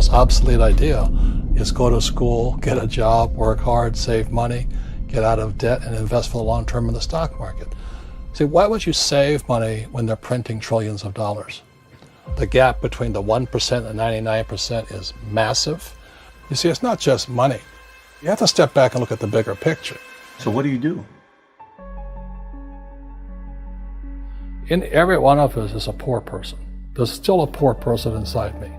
almost obsolete idea is go to school, get a job, work hard, save money, get out of debt, and invest for the long term in the stock market. See, why would you save money when they're printing trillions of dollars? The gap between the 1% and 99% is massive. You see, it's not just money. You have to step back and look at the bigger picture. So what do you do? In every one of us is a poor person. There's still a poor person inside me.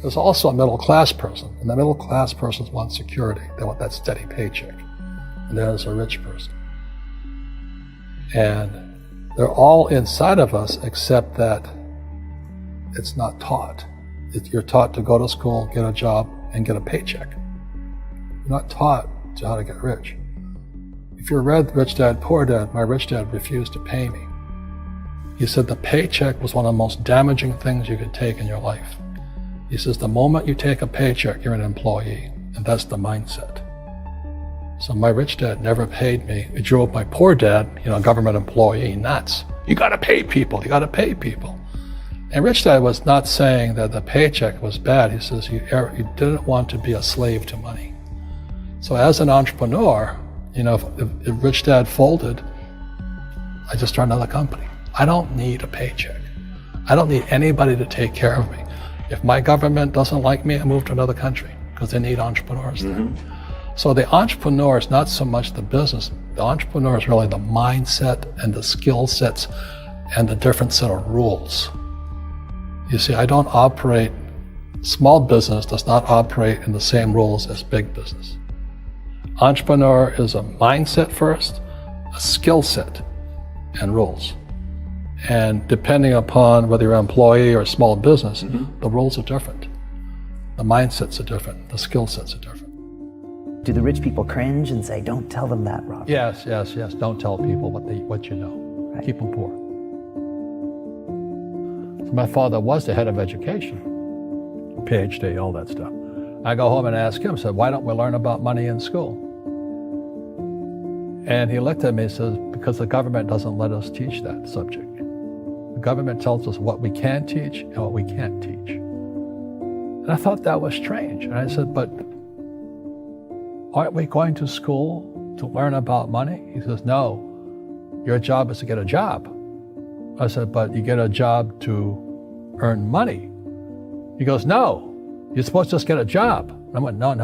There's also a middle class person, and the middle class persons want security. They want that steady paycheck. And there's a rich person. And they're all inside of us, except that it's not taught. You're taught to go to school, get a job, and get a paycheck. You're not taught to how to get rich. If you read Rich Dad, Poor Dad, my rich dad refused to pay me. He said the paycheck was one of the most damaging things you could take in your life. He says the moment you take a paycheck, you're an employee, and that's the mindset. So my rich dad never paid me. It drove my poor dad, government employee, nuts. You gotta pay people, you gotta pay people. And Rich Dad was not saying that the paycheck was bad. He says you didn't want to be a slave to money. So as an entrepreneur, if Rich Dad folded, I just started another company. I don't need a paycheck. I don't need anybody to take care of me. If my government doesn't like me, I move to another country because they need entrepreneurs there. So the entrepreneur is not so much the business. The entrepreneur is really the mindset and the skill sets and the different set of rules. You see, small business does not operate in the same rules as big business. Entrepreneur is a mindset first, a skill set, and rules. And depending upon whether you're an employee or a small business, the rules are different. The mindsets are different, the skill sets are different. Do the rich people cringe and say, don't tell them that, Rob? Yes. Don't tell people what you know. Right. Keep them poor. So my father was the head of education, PhD, all that stuff. I go home and ask him, said, why don't we learn about money in school? And he looked at me and says, because the government doesn't let us teach that subject. The government tells us what we can teach and what we can't teach. And I thought that was strange. And I said, but aren't we going to school to learn about money? He says, no, your job is to get a job. I said, but you get a job to earn money. He goes, no, you're supposed to just get a job. And I went, no.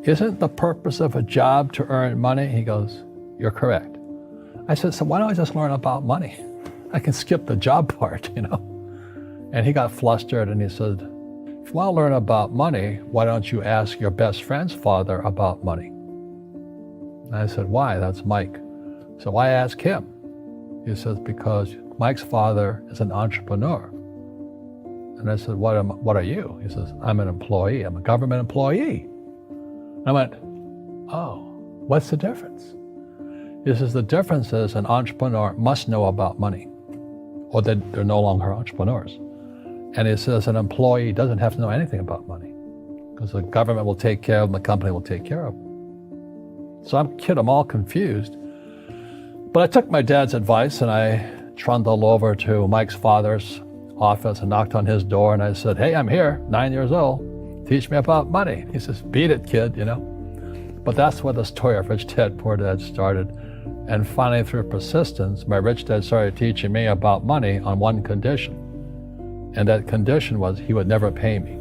Isn't the purpose of a job to earn money? He goes, you're correct. I said, so why don't I just learn about money? I can skip the job part, And he got flustered and he said, if you want to learn about money, why don't you ask your best friend's father about money? And I said, why? That's Mike. So why ask him? He says, because Mike's father is an entrepreneur. And I said, what are you? He says, I'm an employee. I'm a government employee. And I went, oh, what's the difference? He says, the difference is an entrepreneur must know about money, or they're no longer entrepreneurs. And he says an employee doesn't have to know anything about money because the government will take care of them, the company will take care of them. So I'm all confused. But I took my dad's advice and I trundled over to Mike's father's office and knocked on his door and I said, hey, I'm here, 9 years old. Teach me about money. He says, beat it, kid, But that's where the story of Rich Dad, Poor Dad started. And finally, through persistence, my rich dad started teaching me about money on one condition. And that condition was he would never pay me.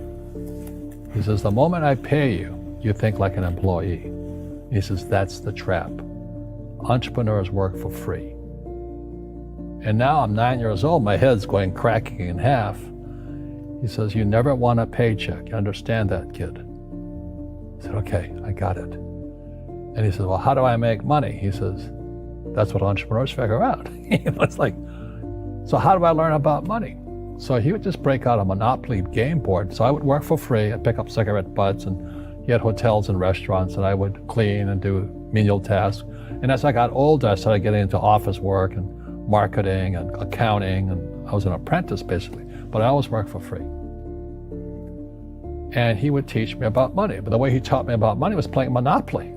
He says, the moment I pay you, you think like an employee. He says, that's the trap. Entrepreneurs work for free. And now I'm 9 years old, my head's cracking in half. He says, you never want a paycheck. You understand that, kid? I said, okay, I got it. And he says, well, how do I make money? He says, that's what entrepreneurs figure out. It's like, so how do I learn about money? So he would just break out a Monopoly game board. So I would work for free. I'd pick up cigarette butts, and he had hotels and restaurants, and I would clean and do menial tasks. And as I got older, I started getting into office work and marketing and accounting, and I was an apprentice basically, but I always worked for free. And he would teach me about money, but the way he taught me about money was playing Monopoly.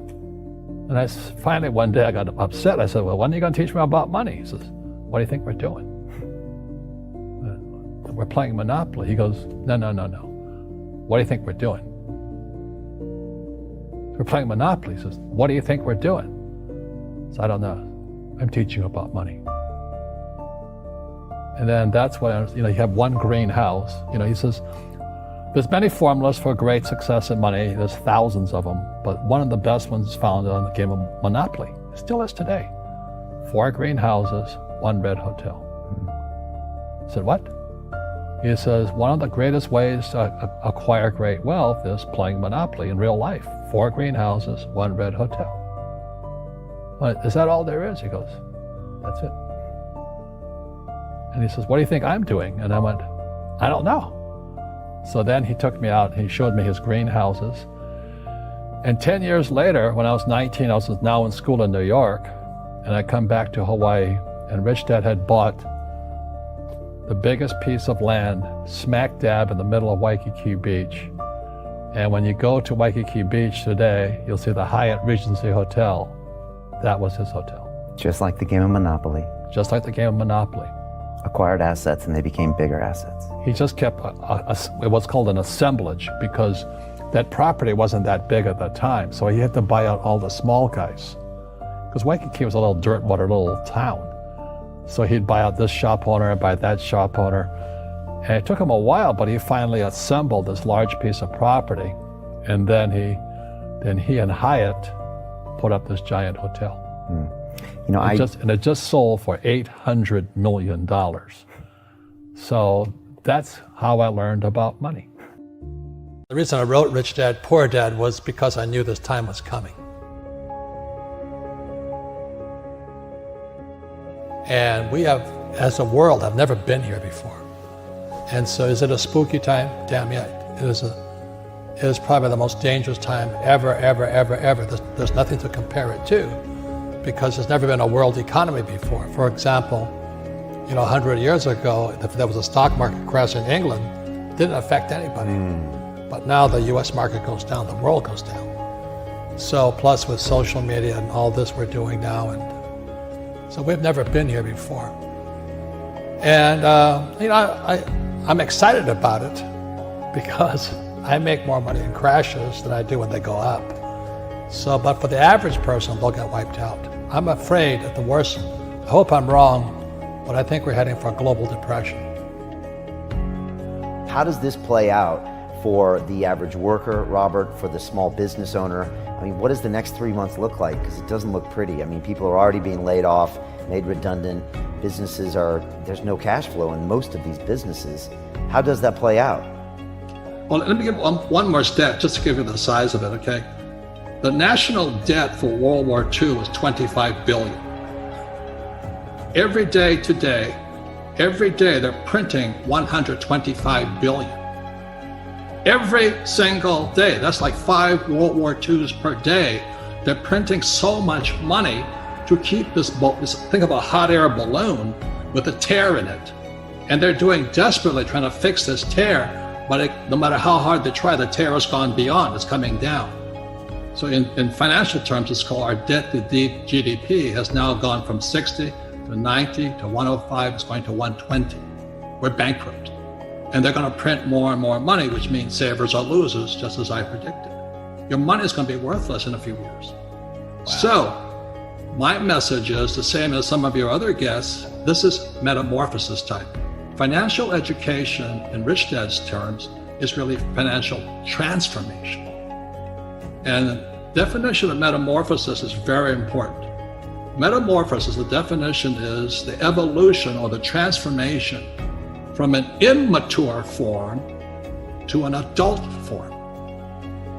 And finally one day I got upset. I said, well, when are you going to teach me about money? He says, what do you think we're doing? We're playing Monopoly. He goes, no. What do you think we're doing? We're playing Monopoly. He says, what do you think we're doing? So I don't know. I'm teaching you about money. And then that's when, you have one greenhouse. He says, there's many formulas for great success in money. There's thousands of them, but one of the best ones is found on the game of Monopoly. It still is today. 4 greenhouses, 1 red hotel. I said, what? He says, one of the greatest ways to acquire great wealth is playing Monopoly in real life. 4 greenhouses, 1 red hotel. Well, is that all there is? He goes, that's it. And he says, what do you think I'm doing? And I went, I don't know. So then he took me out and he showed me his greenhouses. And 10 years later, when I was 19, I was now in school in New York, and I come back to Hawaii, and Rich Dad had bought the biggest piece of land smack dab in the middle of Waikiki Beach. And when you go to Waikiki Beach today, you'll see the Hyatt Regency Hotel. That was his hotel. Just like the game of Monopoly. Just like the game of Monopoly. Acquired assets, and they became bigger assets. He just kept what's called an assemblage, because that property wasn't that big at the time, so he had to buy out all the small guys. Because Waikiki was a little dirtwater little town. So he'd buy out this shop owner and buy that shop owner. And it took him a while, but he finally assembled this large piece of property. And then he and Hyatt put up this giant hotel. It just sold for $800 million. So that's how I learned about money. The reason I wrote Rich Dad, Poor Dad was because I knew this time was coming. And we have, as a world, have never been here before. And so is it a spooky time? Damn yeah, it is probably the most dangerous time ever. There's nothing to compare it to, because there's never been a world economy before. For example, 100 years ago, if there was a stock market crash in England, it didn't affect anybody. But now the US market goes down, the world goes down. So plus with social media and all this we're doing now, and so we've never been here before. And I'm excited about it because I make more money in crashes than I do when they go up. So, but for the average person, they'll get wiped out. I'm afraid at the worst, I hope I'm wrong, but I think we're heading for a global depression. How does this play out for the average worker, Robert, for the small business owner? I mean, what does the next 3 months look like? Because it doesn't look pretty. I mean, people are already being laid off, made redundant. There's no cash flow in most of these businesses. How does that play out? Well, let me give one more stat just to give you the size of it, okay? The national debt for World War II was $25 billion. Every day today, they're printing $125 billion. Every single day, that's like 5 World War IIs per day. They're printing so much money to keep this think of a hot air balloon with a tear in it. And they're doing desperately trying to fix this tear, but no matter how hard they try, the tear has gone beyond, it's coming down. So in financial terms, it's called our debt to GDP has now gone from 60 to 90 to 105, it's going to 120. We're bankrupt. And they're going to print more and more money, which means savers are losers, just as I predicted. Your money is going to be worthless in a few years. Wow. So my message is the same as some of your other guests. This is metamorphosis time. Financial education, in Rich Dad's terms, is really financial transformation. And the definition of metamorphosis is very important. Metamorphosis, the definition is the evolution or the transformation from an immature form to an adult form.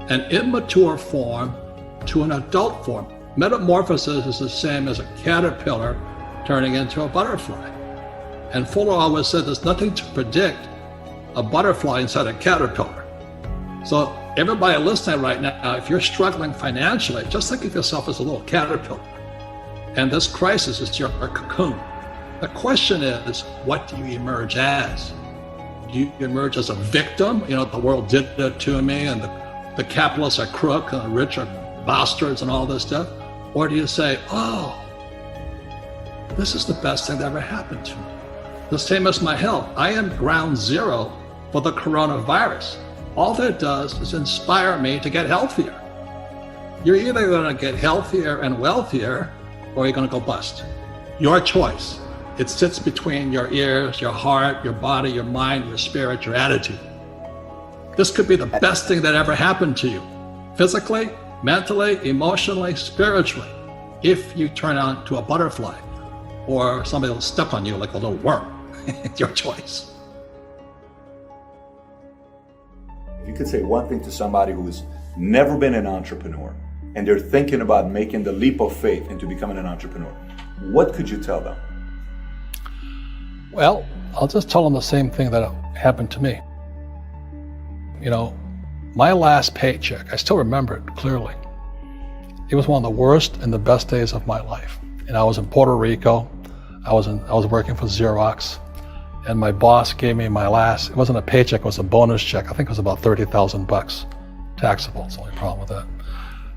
An immature form to an adult form. Metamorphosis is the same as a caterpillar turning into a butterfly. And Fuller always said there's nothing to predict a butterfly inside a caterpillar. So everybody listening right now, if you're struggling financially, just think of yourself as a little caterpillar. And this crisis is your cocoon. The question is, what do you emerge as? Do you emerge as a victim? The world did it to me, and the capitalists are crooks, and the rich are bastards, and all this stuff? Or do you say, oh, this is the best thing that ever happened to me? The same as my health. I am ground zero for the coronavirus. All that does is inspire me to get healthier. You're either going to get healthier and wealthier, or you're going to go bust. Your choice. It sits between your ears, your heart, your body, your mind, your spirit, your attitude. This could be the best thing that ever happened to you, physically, mentally, emotionally, spiritually, if you turn on to a butterfly or somebody will step on you like a little worm. It's your choice. If you could say one thing to somebody who's never been an entrepreneur and they're thinking about making the leap of faith into becoming an entrepreneur, what could you tell them? Well, I'll just tell them the same thing that happened to me. You know, my last paycheck, I still remember it clearly. It was one of the worst and the best days of my life. And I was in Puerto Rico. I was working for Xerox, and my boss gave me my last, it wasn't a paycheck, it was a bonus check. I think it was about $30,000 taxable. It's the only problem with that.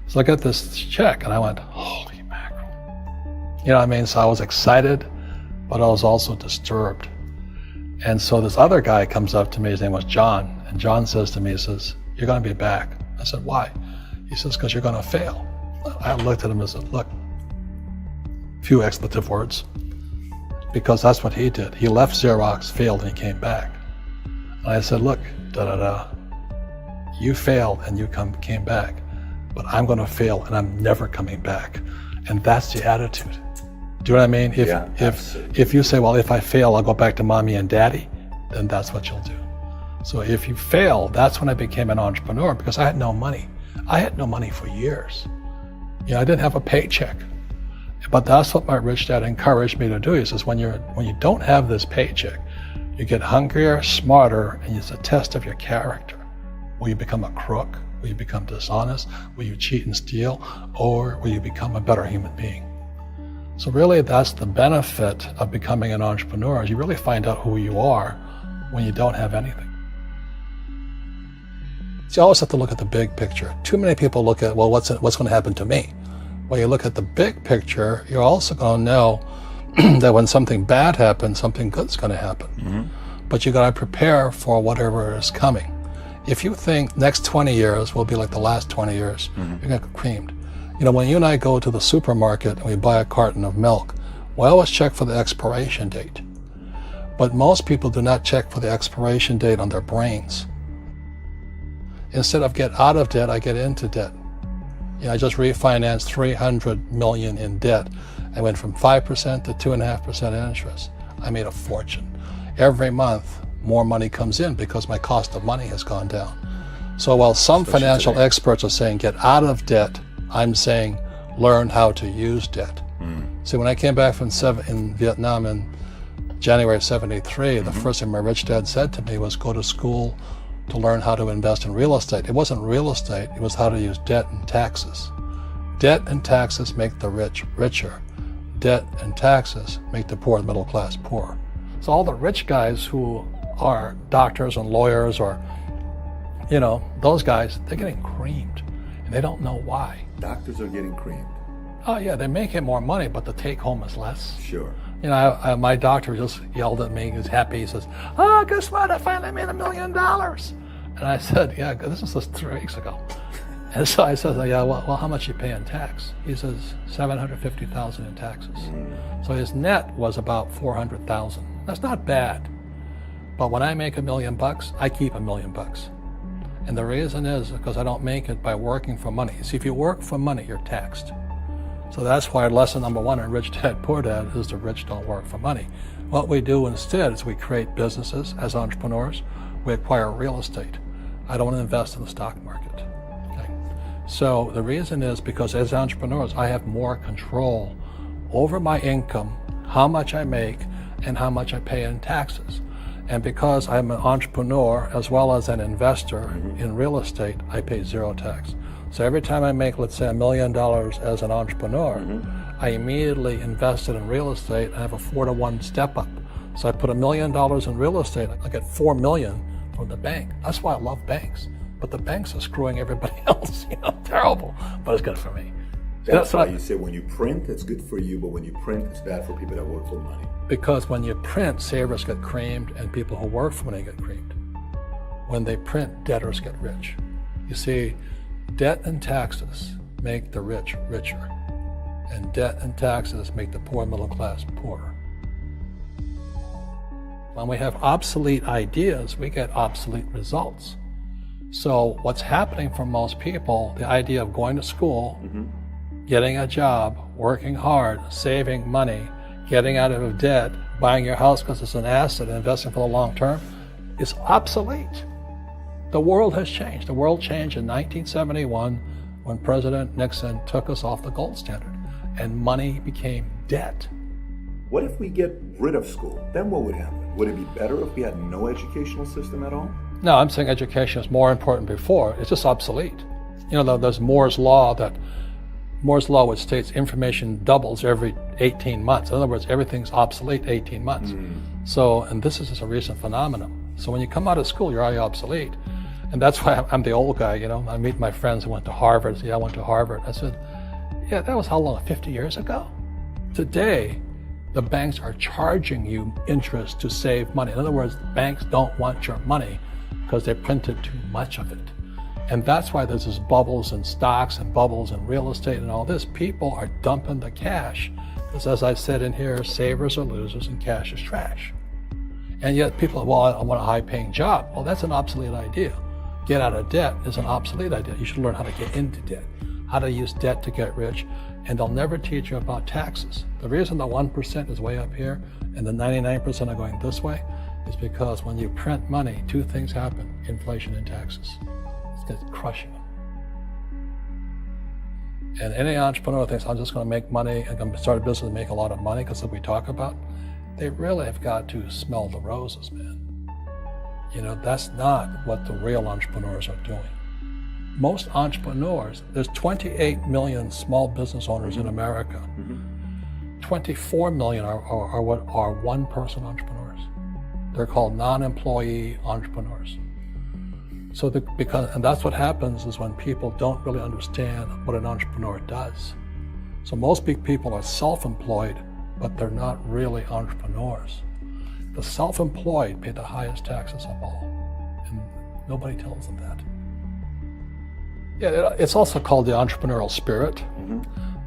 So I got this check and I went, holy mackerel. You know what I mean? So I was excited, but I was also disturbed. And so this other guy comes up to me, his name was John, and John says to me, he says, you're gonna be back. I said, why? He says, because you're gonna fail. I looked at him and said, look, few expletive words, because that's what he did. He left Xerox, failed, and he came back. And I said, look, you failed and you came back, but I'm gonna fail and I'm never coming back. And that's the attitude. Do you know what I mean? If you say, well, if I fail, I'll go back to mommy and daddy, then that's what you'll do. So if you fail, that's when I became an entrepreneur, because I had no money. I had no money for years. You know, I didn't have a paycheck. But that's what my rich dad encouraged me to do. He says, when you don't have this paycheck, you get hungrier, smarter, and it's a test of your character. Will you become a crook? Will you become dishonest? Will you cheat and steal? Or will you become a better human being? So really, that's the benefit of becoming an entrepreneur, is you really find out who you are when you don't have anything. So you always have to look at the big picture. Too many people look at, well, what's going to happen to me? When you look at the big picture, you're also going to know that when something bad happens, something good's going to happen. Mm-hmm. But you got to prepare for whatever is coming. If you think next 20 years will be like the last 20 years, mm-hmm. you're going to get creamed. You know, when you and I go to the supermarket and we buy a carton of milk, we always check for the expiration date. But most people do not check for the expiration date on their brains. Instead of get out of debt, I get into debt. You know, I just refinanced $300 million in debt. I went from 5% to 2.5% interest. I made a fortune. Every month, more money comes in because my cost of money has gone down. So while some financial experts are saying get out of debt, I'm saying learn how to use debt. See, when I came back from in Vietnam in January of '73, the first thing my rich dad said to me was go to school to learn how to invest in real estate. It wasn't real estate, it was how to use debt and taxes. Debt and taxes make the rich richer. Debt and taxes make the poor and middle class poor. So all the rich guys who are doctors and lawyers, or, you know, those guys, they're getting creamed and they don't know why. Doctors are getting creamed. Oh yeah, they're making more money, but the take home is less. Sure. You know, my doctor just yelled at me. He was happy. He says, "Oh, guess what? I finally made $1 million." And I said, "Yeah, this was just 3 weeks ago." And so I said, "Yeah, well, how much you pay in tax?" He says, $750,000 in taxes. So his net was about $400,000. That's not bad. But when I make $1 million, I keep $1 million. And the reason is because I don't make it by working for money. See, if you work for money, you're taxed. So that's why lesson number 1 in Rich Dad, Poor Dad is the rich don't work for money. What we do instead is we create businesses as entrepreneurs. We acquire real estate. I don't invest in the stock market. Okay? So the reason is because as entrepreneurs, I have more control over my income, how much I make, and how much I pay in taxes. And because I'm an entrepreneur as well as an investor in real estate, I pay 0 tax. So every time I make, let's say, $1 million as an entrepreneur, I immediately invested in real estate and have a 4-to-1 step up. So I put $1 million in real estate, I get $4 million from the bank. That's why I love banks. But the banks are screwing everybody else, you know, terrible, but it's good for me. That's why you say when you print, it's good for you, but when you print, it's bad for people that work for money. Because when you print, savers get creamed and people who work for money get creamed. When they print, debtors get rich. You see, debt and taxes make the rich richer, and debt and taxes make the poor middle class poorer. When we have obsolete ideas, we get obsolete results. So what's happening for most people, the idea of going to school, getting a job, working hard, saving money, getting out of debt, buying your house because it's an asset, and investing for the long term, is obsolete. The world has changed. The world changed in 1971 when President Nixon took us off the gold standard and money became debt. What if we get rid of school? Then what would happen? Would it be better if we had no educational system at all? No, I'm saying education is more important before. It's just obsolete. You know, there's Moore's Law, which states information doubles every 18 months. In other words, everything's obsolete 18 months. So, and this is just a recent phenomenon. So when you come out of school, you're already obsolete. And that's why I'm the old guy, you know. I meet my friends who went to Harvard. I say, I went to Harvard. I said, yeah, that was how long, 50 years ago? Today, the banks are charging you interest to save money. In other words, banks don't want your money because they printed too much of it. And that's why there's this bubbles in stocks and bubbles in real estate and all this. People are dumping the cash because, as I said in here, savers are losers and cash is trash. And yet people, well, I want a high-paying job. Well, that's an obsolete idea. Get out of debt is an obsolete idea. You should learn how to get into debt, how to use debt to get rich, and they'll never teach you about taxes. The reason the 1% is way up here and the 99% are going this way is because when you print money, two things happen: inflation and taxes. It's going to crush you. And any entrepreneur thinks, I'm just going to make money and going to start a business and make a lot of money because of what we talk about, they really have got to smell the roses, man. You know, that's not what the real entrepreneurs are doing. Most entrepreneurs, there's 28 million small business owners in America. 24 million are what are one-person entrepreneurs. They're called non-employee entrepreneurs. So and that's what happens is when people don't really understand what an entrepreneur does. So most big people are self-employed, but they're not really entrepreneurs. The self-employed pay the highest taxes of all, and nobody tells them that. Yeah, it's also called the entrepreneurial spirit,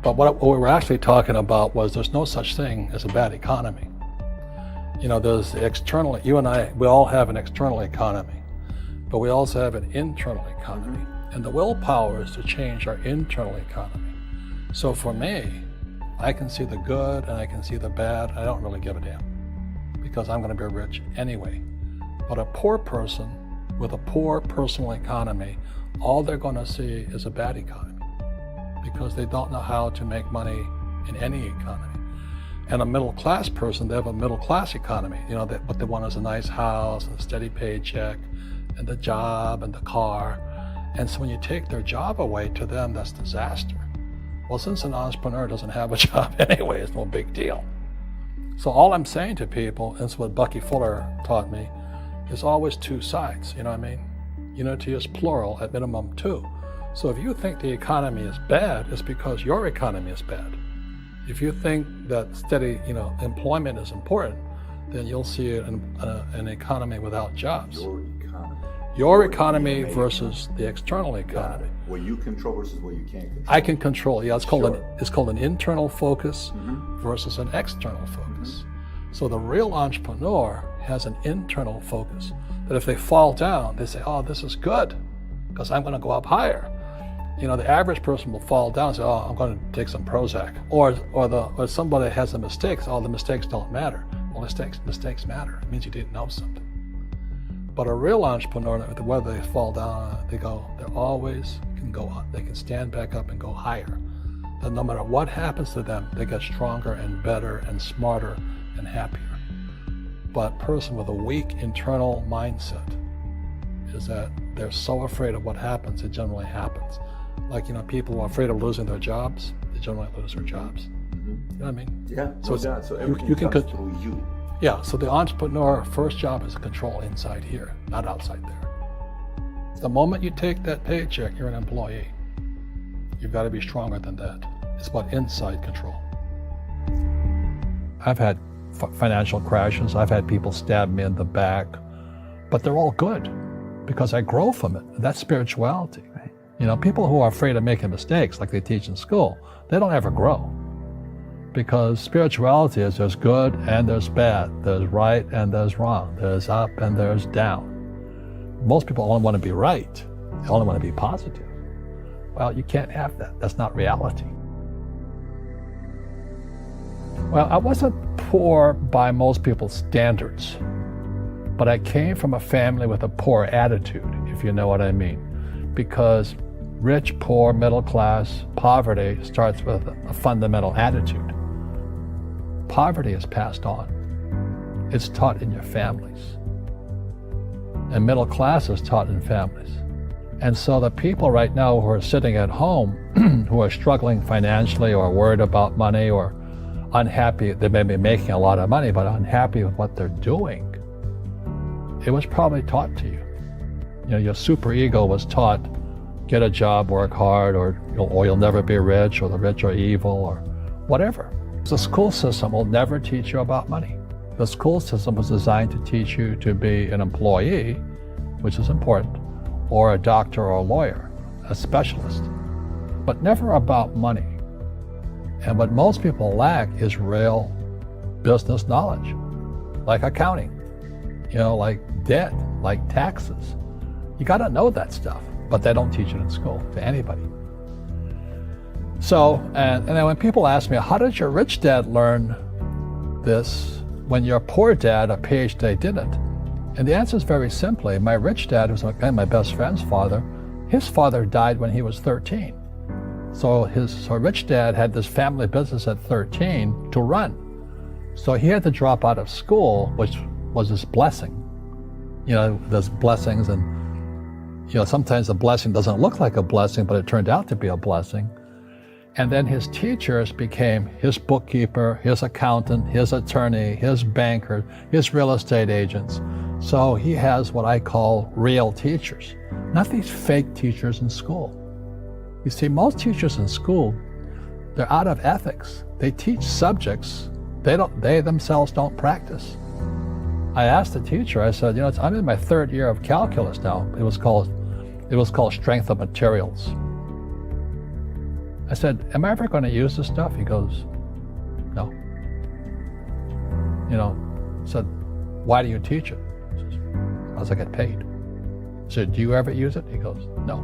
but what we were actually talking about was there's no such thing as a bad economy. You know, there's the external, you and I, we all have an external economy, but we also have an internal economy, and the willpower is to change our internal economy. So for me, I can see the good and I can see the bad. I don't really give a damn because I'm going to be rich anyway. But a poor person with a poor personal economy, all they're going to see is a bad economy because they don't know how to make money in any economy. And a middle class person, they have a middle class economy. You know, what they want is a nice house, and a steady paycheck, and the job and the car. And so when you take their job away, to them, that's disaster. Well, since an entrepreneur doesn't have a job anyway, it's no big deal. So all I'm saying to people, and it's what Bucky Fuller taught me, is always two sides, you know what I mean? Unity is plural, at minimum two. So if you think the economy is bad, it's because your economy is bad. If you think that steady, employment is important, then you'll see an economy without jobs. Your economy versus the external economy. What you control versus what you can't control. I can control. Yeah, it's called an internal focus versus an external focus. So the real entrepreneur has an internal focus. That if they fall down, they say, "Oh, this is good, because I'm going to go up higher." You know, the average person will fall down and say, "Oh, I'm going to take some Prozac," or somebody has a mistake. Oh, the mistakes don't matter. Well, mistakes matter. It means you didn't know something. But a real entrepreneur, whether they fall down, they always can go up. They can stand back up and go higher. That no matter what happens to them, they get stronger and better and smarter and happier. But a person with a weak internal mindset is that they're so afraid of what happens, it generally happens. Like, people who are afraid of losing their jobs, they generally lose their jobs. You know what I mean? Yeah, so everything you can comes through you. Yeah, so the entrepreneur first job is to control inside here, not outside there. The moment you take that paycheck, you're an employee. You've got to be stronger than that. It's about inside control. I've had financial crashes. I've had people stab me in the back, but they're all good because I grow from it. That's spirituality. Right. You know, people who are afraid of making mistakes, like they teach in school, they don't ever grow. Because spirituality is there's good and there's bad, there's right and there's wrong, there's up and there's down. Most people only want to be right. They only want to be positive. Well, you can't have that. That's not reality. Well, I wasn't poor by most people's standards, but I came from a family with a poor attitude, if you know what I mean. Because rich, poor, middle class, poverty starts with a fundamental attitude. Poverty is passed on. It's taught in your families. And middle class is taught in families. And so the people right now who are sitting at home, who are struggling financially or worried about money or unhappy, they may be making a lot of money, but unhappy with what they're doing, it was probably taught to you. You know, your super ego was taught, get a job, work hard, or you'll never be rich, or the rich are evil, or whatever. The school system will never teach you about money. The school system was designed to teach you to be an employee, which is important, or a doctor or a lawyer, a specialist, but never about money. And what most people lack is real business knowledge, like accounting, you know, like debt, like taxes. You got to know that stuff, but they don't teach it in school to anybody. So, and then when people ask me, how did your rich dad learn this when your poor dad, a PhD, didn't? And the answer is very simply, my rich dad, who's my best friend's father, his father died when he was 13. So his rich dad had this family business at 13 to run. So he had to drop out of school, which was his blessing. You know, there's blessings, and you know, sometimes the blessing doesn't look like a blessing, but it turned out to be a blessing. And then his teachers became his bookkeeper, his accountant, his attorney, his banker, his real estate agents. So he has what I call real teachers, not these fake teachers in school. You see, most teachers in school, they're out of ethics. They teach subjects they themselves don't practice. I asked the teacher, I said, you know, I'm in my third year of calculus now. It was called strength of materials. I said, am I ever going to use this stuff? He goes, no. You know, I said, why do you teach it? He says, because I get paid. I said, do you ever use it? He goes, no.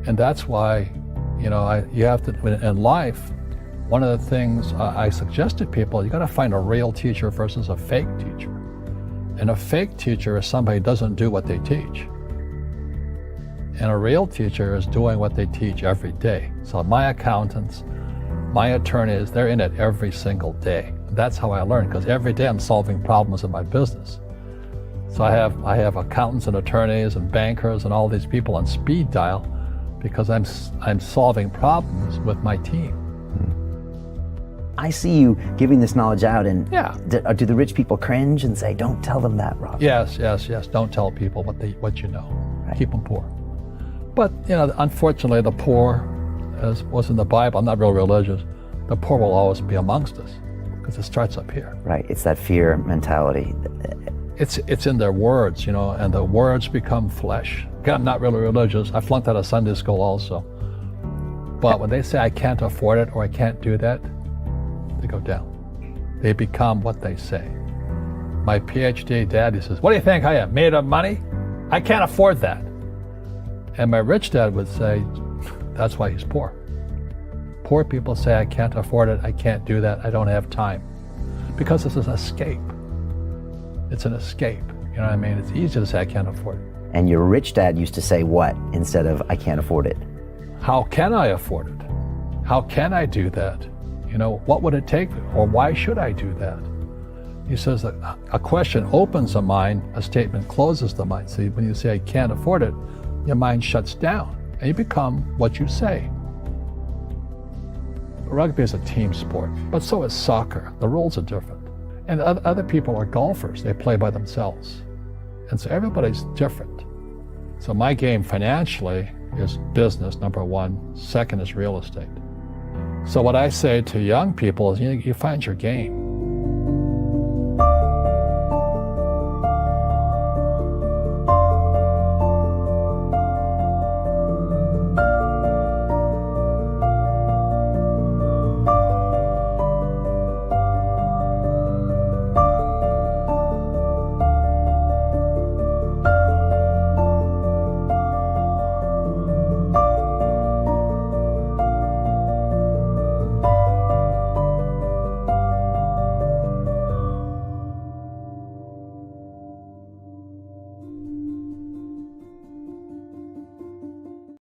And that's why, you know, you have to, in life, one of the things I suggest to people, you got to find a real teacher versus a fake teacher. And a fake teacher is somebody who doesn't do what they teach. And a real teacher is doing what they teach every day. So my accountants, my attorneys, they're in it every single day. That's how I learn, because every day I'm solving problems in my business. So I have accountants and attorneys and bankers and all these people on speed dial because I'm solving problems with my team. I see you giving this knowledge out, and Yeah. do the rich people cringe and say, don't tell them that, Rob? Yes. Don't tell people what you know. Right. Keep them poor. But, you know, unfortunately, the poor, as was in the Bible, I'm not real religious, the poor will always be amongst us because it starts up here. Right, it's that fear mentality. It's in their words, you know, and the words become flesh. Again, I'm not really religious. I flunked out of Sunday school also. But when they say I can't afford it or I can't do that, they go down. They become what they say. My PhD daddy says, what do you think I am, made of money? I can't afford that. And my rich dad would say, that's why he's poor. Poor people say, I can't afford it, I can't do that, I don't have time. Because it's an escape. It's an escape, you know what I mean? It's easy to say, I can't afford it. And your rich dad used to say what instead of, I can't afford it? How can I afford it? How can I do that? You know, what would it take, or why should I do that? He says that a question opens the mind, a statement closes the mind. See, when you say, I can't afford it, your mind shuts down, and you become what you say. Rugby is a team sport, but so is soccer. The rules are different. And other people are golfers. They play by themselves. And so everybody's different. So my game financially is business, number one. Second is real estate. So what I say to young people is, you find your game.